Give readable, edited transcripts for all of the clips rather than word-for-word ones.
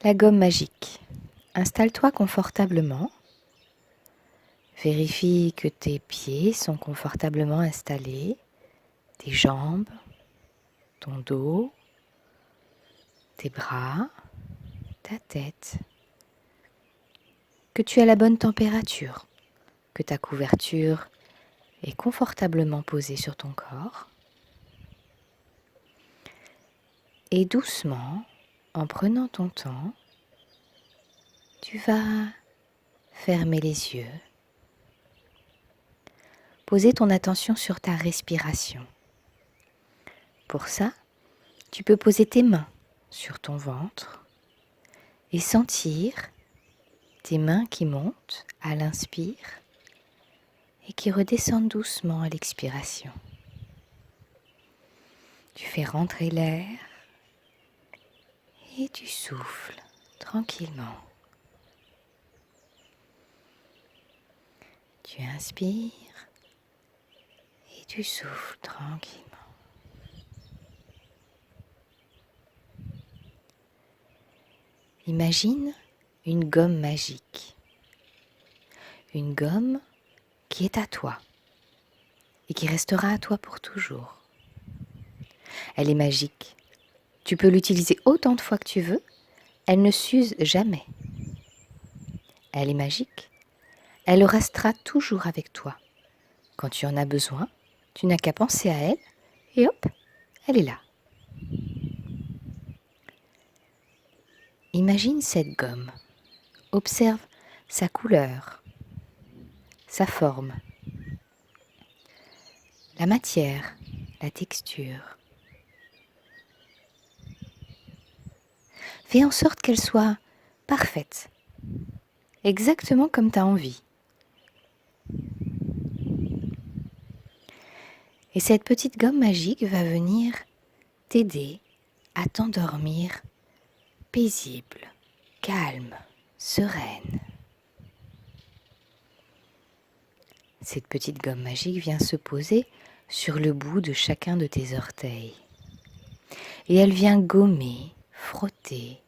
La gomme magique. Installe-toi confortablement. Vérifie que tes pieds sont confortablement installés, tes jambes, ton dos, tes bras, ta tête. Que tu as la bonne température, que ta couverture est confortablement posée sur ton corps. Et doucement, en prenant ton temps, tu vas fermer les yeux. Poser ton attention sur ta respiration. Pour ça, tu peux poser tes mains sur ton ventre et sentir tes mains qui montent à l'inspire et qui redescendent doucement à l'expiration. Tu fais rentrer l'air et tu souffles tranquillement. Tu inspires et tu souffles tranquillement. Imagine une gomme magique. Une gomme qui est à toi et qui restera à toi pour toujours. Elle est magique. Tu peux l'utiliser autant de fois que tu veux. Elle ne s'use jamais. Elle est magique. Elle restera toujours avec toi. Quand tu en as besoin, tu n'as qu'à penser à elle et hop, elle est là. Imagine cette gomme. Observe sa couleur, sa forme, la matière, la texture. Fais en sorte qu'elle soit parfaite, exactement comme tu as envie. Et cette petite gomme magique va venir t'aider à t'endormir paisible, calme, sereine. Cette petite gomme magique vient se poser sur le bout de chacun de tes orteils. Et elle vient gommer, frotter,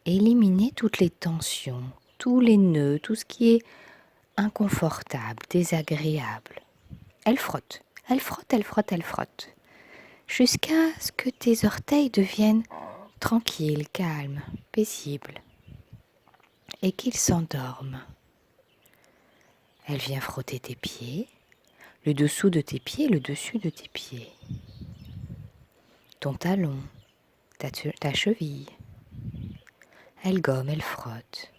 éliminer toutes les tensions, tous les nœuds, tout ce qui est inconfortable, désagréable. Elle frotte, elle frotte, elle frotte, elle frotte, jusqu'à ce que tes orteils deviennent tranquilles, calmes, paisibles, et qu'ils s'endorment. Elle vient frotter tes pieds, le dessous de tes pieds, le dessus de tes pieds, ton talon, ta cheville. Elle gomme, elle frotte.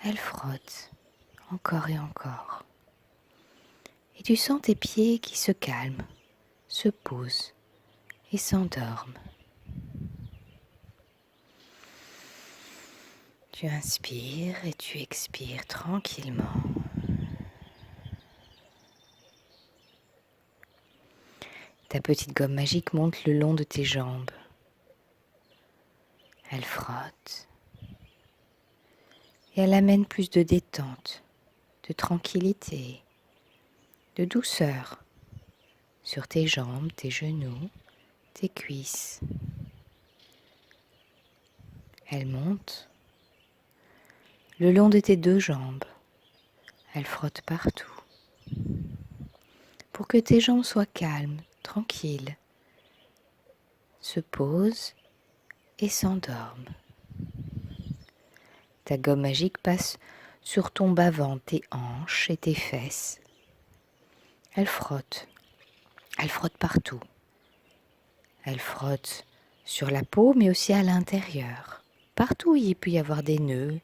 Elle frotte, encore et encore. Et tu sens tes pieds qui se calment, se posent et s'endorment. Tu inspires et tu expires tranquillement. Ta petite gomme magique monte le long de tes jambes. Elle frotte. Et elle amène plus de détente, de tranquillité, de douceur sur tes jambes, tes genoux, tes cuisses. Elle monte le long de tes deux jambes. Elle frotte partout pour que tes jambes soient calmes, tranquilles, se posent et s'endorment. Ta gomme magique passe sur ton bas-ventre, tes hanches et tes fesses. Elle frotte partout. Elle frotte sur la peau mais aussi à l'intérieur. Partout où il peut y avoir des nœuds,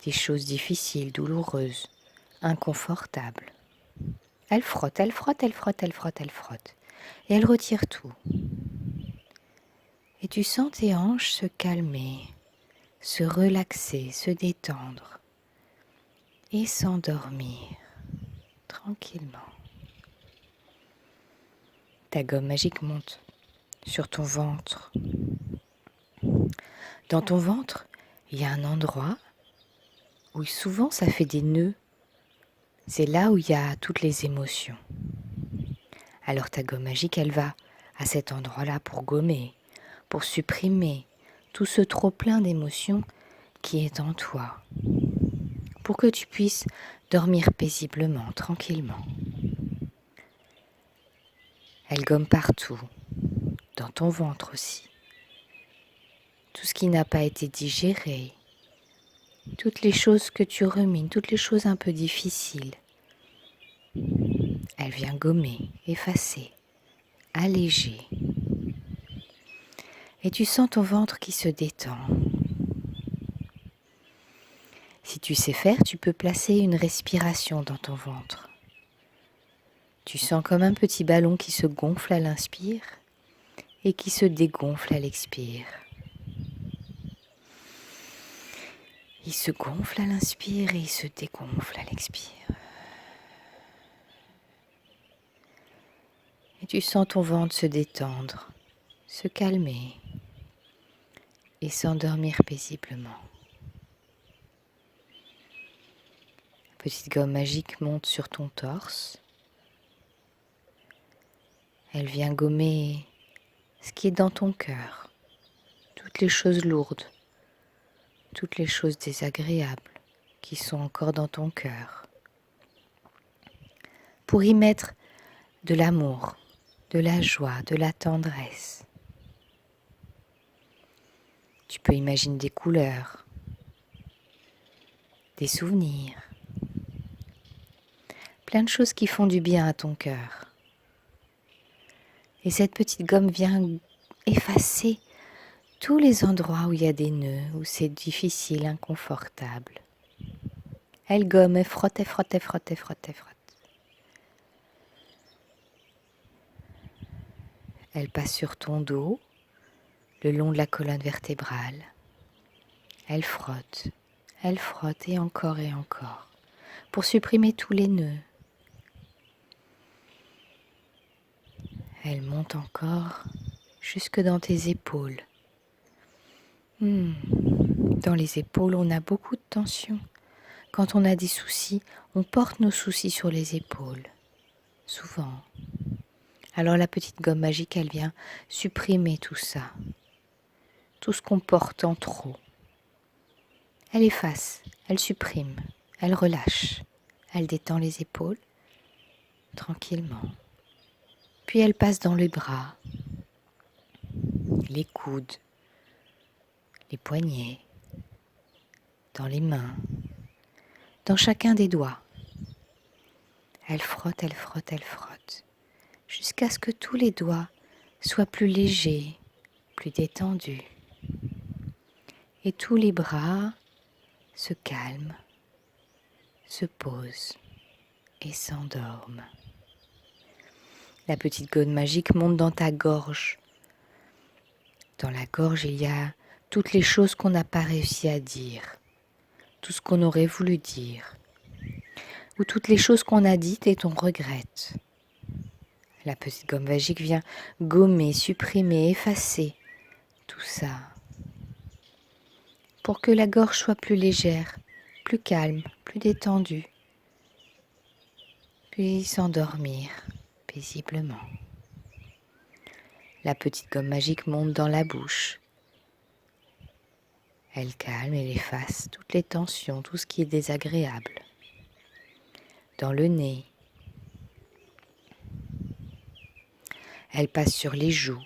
des choses difficiles, douloureuses, inconfortables. Elle frotte, elle frotte, elle frotte, elle frotte, elle frotte. Et elle retire tout. Et tu sens tes hanches se calmer, se relaxer, se détendre et s'endormir tranquillement. Ta gomme magique monte sur ton ventre. Dans ton ventre, il y a un endroit où souvent ça fait des nœuds. C'est là où il y a toutes les émotions. Alors ta gomme magique, elle va à cet endroit-là pour gommer, pour supprimer tout ce trop-plein d'émotions qui est en toi, pour que tu puisses dormir paisiblement, tranquillement. Elle gomme partout, dans ton ventre aussi. Tout ce qui n'a pas été digéré, toutes les choses que tu rumines, toutes les choses un peu difficiles. Elle vient gommer, effacer, alléger. Et tu sens ton ventre qui se détend. Si tu sais faire, tu peux placer une respiration dans ton ventre. Tu sens comme un petit ballon qui se gonfle à l'inspire et qui se dégonfle à l'expire. Il se gonfle à l'inspire et il se dégonfle à l'expire. Et tu sens ton ventre se détendre, se calmer et s'endormir paisiblement. La petite gomme magique monte sur ton torse. Elle vient gommer ce qui est dans ton cœur, toutes les choses lourdes, toutes les choses désagréables qui sont encore dans ton cœur, pour y mettre de l'amour, de la joie, de la tendresse. Tu peux imaginer des couleurs, des souvenirs, plein de choses qui font du bien à ton cœur. Et cette petite gomme vient effacer tous les endroits où il y a des nœuds, où c'est difficile, inconfortable. Elle gomme, elle frotte, elle frotte, elle frotte, elle frotte, elle frotte. Elle passe sur ton dos, le long de la colonne vertébrale. Elle frotte et encore, pour supprimer tous les nœuds. Elle monte encore jusque dans tes épaules. Dans les épaules, on a beaucoup de tension. Quand on a des soucis, on porte nos soucis sur les épaules, souvent. Alors la petite gomme magique, elle vient supprimer tout ça, tout ce qu'on porte en trop. Elle efface, elle supprime, elle relâche, elle détend les épaules, tranquillement. Puis elle passe dans les bras, les coudes, les poignets, dans les mains, dans chacun des doigts. Elle frotte, elle frotte, elle frotte, jusqu'à ce que tous les doigts soient plus légers, plus détendus. Et tous les bras se calment, se posent et s'endorment. La petite gomme magique monte dans ta gorge. Dans la gorge, il y a toutes les choses qu'on n'a pas réussi à dire, tout ce qu'on aurait voulu dire, ou toutes les choses qu'on a dites et qu'on regrette. La petite gomme magique vient gommer, supprimer, effacer tout ça, pour que la gorge soit plus légère, plus calme, plus détendue, puis s'endormir paisiblement. La petite gomme magique monte dans la bouche. Elle calme et efface toutes les tensions, tout ce qui est désagréable. Dans le nez. Elle passe sur les joues.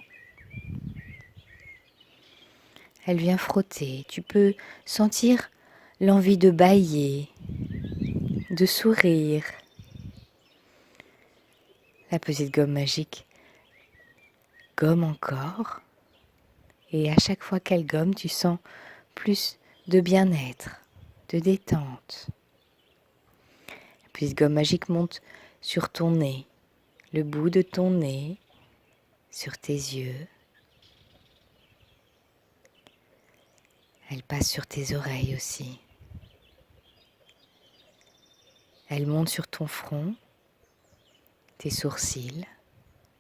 Elle vient frotter. Tu peux sentir l'envie de bâiller, de sourire. La petite gomme magique gomme encore. Et à chaque fois qu'elle gomme, tu sens plus de bien-être, de détente. La petite gomme magique monte sur ton nez, le bout de ton nez, sur tes yeux. Elle passe sur tes oreilles aussi. Elle monte sur ton front, tes sourcils,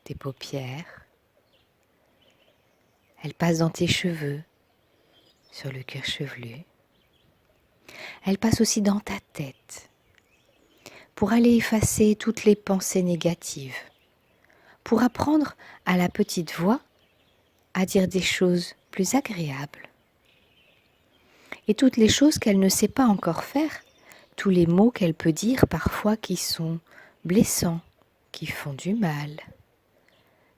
tes paupières. Elle passe dans tes cheveux, sur le cuir chevelu. Elle passe aussi dans ta tête, pour aller effacer toutes les pensées négatives, pour apprendre à la petite voix à dire des choses plus agréables, et toutes les choses qu'elle ne sait pas encore faire, tous les mots qu'elle peut dire parfois qui sont blessants, qui font du mal.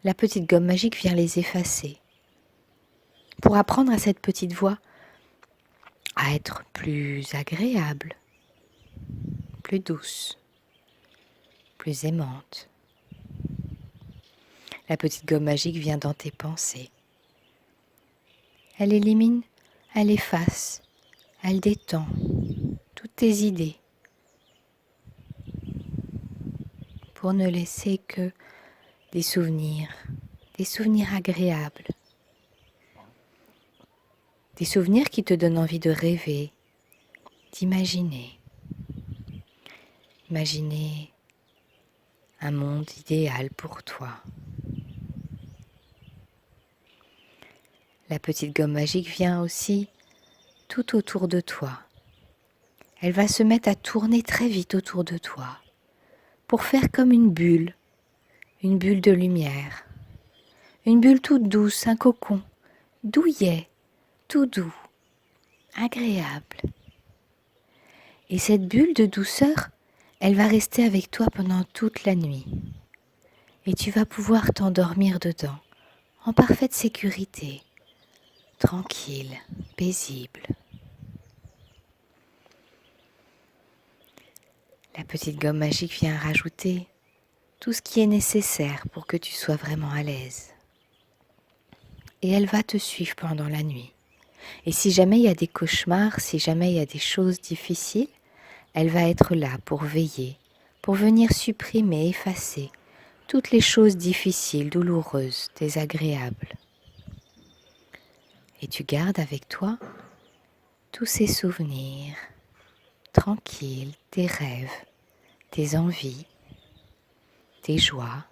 La petite gomme magique vient les effacer pour apprendre à cette petite voix à être plus agréable, plus douce, plus aimante. La petite gomme magique vient dans tes pensées. Elle élimine, elle efface, elle détend toutes tes idées pour ne laisser que des souvenirs agréables, des souvenirs qui te donnent envie de rêver, d'imaginer. Imaginer un monde idéal pour toi. La petite gomme magique vient aussi tout autour de toi. Elle va se mettre à tourner très vite autour de toi pour faire comme une bulle de lumière, une bulle toute douce, un cocon, douillet, tout doux, agréable. Et cette bulle de douceur, elle va rester avec toi pendant toute la nuit. Et tu vas pouvoir t'endormir dedans, en parfaite sécurité, tranquille, paisible. La petite gomme magique vient rajouter tout ce qui est nécessaire pour que tu sois vraiment à l'aise. Et elle va te suivre pendant la nuit. Et si jamais il y a des cauchemars, si jamais il y a des choses difficiles, elle va être là pour veiller, pour venir supprimer, effacer toutes les choses difficiles, douloureuses, désagréables. Et tu gardes avec toi tous ces souvenirs tranquilles, tes rêves, tes envies, tes joies.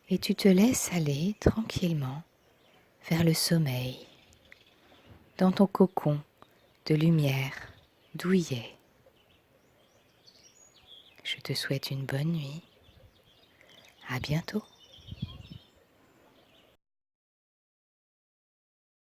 Et tu te laisses aller tranquillement vers le sommeil, dans ton cocon de lumière douillet. Je te souhaite une bonne nuit. À bientôt.